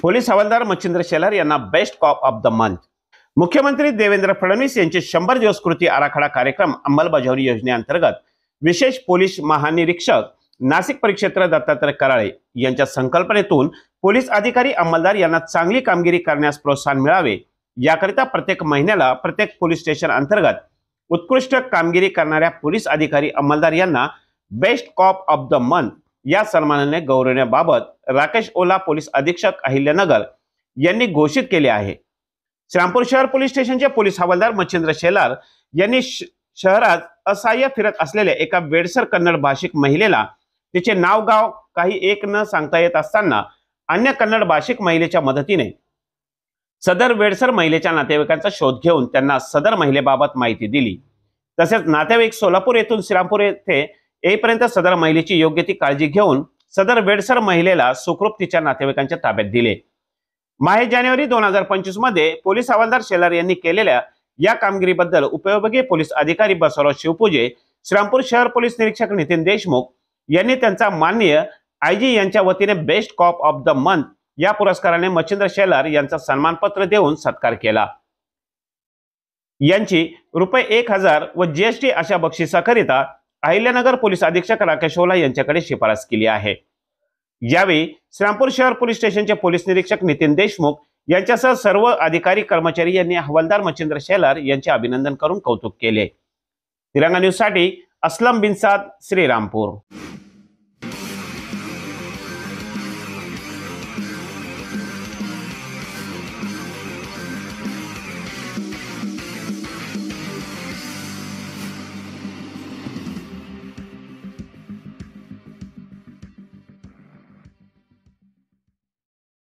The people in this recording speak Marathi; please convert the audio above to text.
पोलीस हवालदार मच्छिंद्र शेलार यांना best cop of the month. मुख्यमंत्री देवेंद्र फडणवीस यांचे 100 दिवस कृती आराखडा कार्यक्रम अंमलबजावणी योजनेअंतर्गत विशेष पोलीस महानिरीक्षक नाशिक परिक्षेत्र दत्तात्रय कराळे यांच्या संकल्पनेतून पोलीस अधिकारी अंमलदार यांना चांगली कामगिरी करण्यास प्रोत्साहन मिळावे याकरिता प्रत्येक महिन्याला प्रत्येक पोलीस स्टेशन अंतर्गत उत्कृष्ट कामगिरी करणाऱ्या पोलीस अधिकारी अंमलदार यांना best cop of the month या सन्मानाने गौरवण्याबाबत राकेश ओला पोलीस अधीक्षक अहिल्यानगर यांनी घोषित केले आहे। श्रीरामपूर शहर पोलीस स्टेशनचे पोलीस हवालदार मच्छिंद्र शेलार यांनी शहरात असहाय्य फिरत असलेल्या एका वेडसर कन्नड भाषिक महिलेला तिचे नाव गाव काही एक न सांगता येत असताना अन्य कन्नड भाषिक महिलेच्या मदतीने सदर वेडसर महिलेच्या नातेवाईकांचा शोध घेऊन त्यांना सदर महिलेबाबत माहिती दिली। तसेच नातेवाईक सोलापूर येथून श्रीरामपूर येथे येईपर्यंत सदर महिलेची योग्य ती काळजी घेऊन सदर वेडसर महिलेला सुखरूप तिच्या नातेवाईकांच्या ताब्यात दिले। माहे जानेवारी 2025 मध्ये पोलीस हवालदार शेलार यांनी केलेल्या या कामगिरीबद्दल उपविभागीय पोलीस अधिकारी बसवराव शिवपूजे, श्रीरामपूर शहर पोलीस निरीक्षक नितीन देशमुख यांनी त्यांचा माननीय आयजी यांच्या वतीने best cop of the month या पुरस्काराने मच्छिंद्र शेलार यांचा सन्मानपत्र देऊन सत्कार केला। यांची ₹1000 व जीएसटी अशा बक्षिसाकरिता अहिल्यानगर पोलीस अधीक्षक राकेश ओला यांच्याकडे शिफारस केली आहे। यावेळी श्रीरामपूर शहर पोलीस स्टेशनचे पोलीस निरीक्षक नितीन देशमुख यांच्यासह सर्व अधिकारी कर्मचारी यांनी हवालदार मच्छिंद्र शेलार यांचे अभिनंदन करून कौतुक केले। तिरंगा न्यूज साठी असलम बिनसाद, श्रीरामपूर।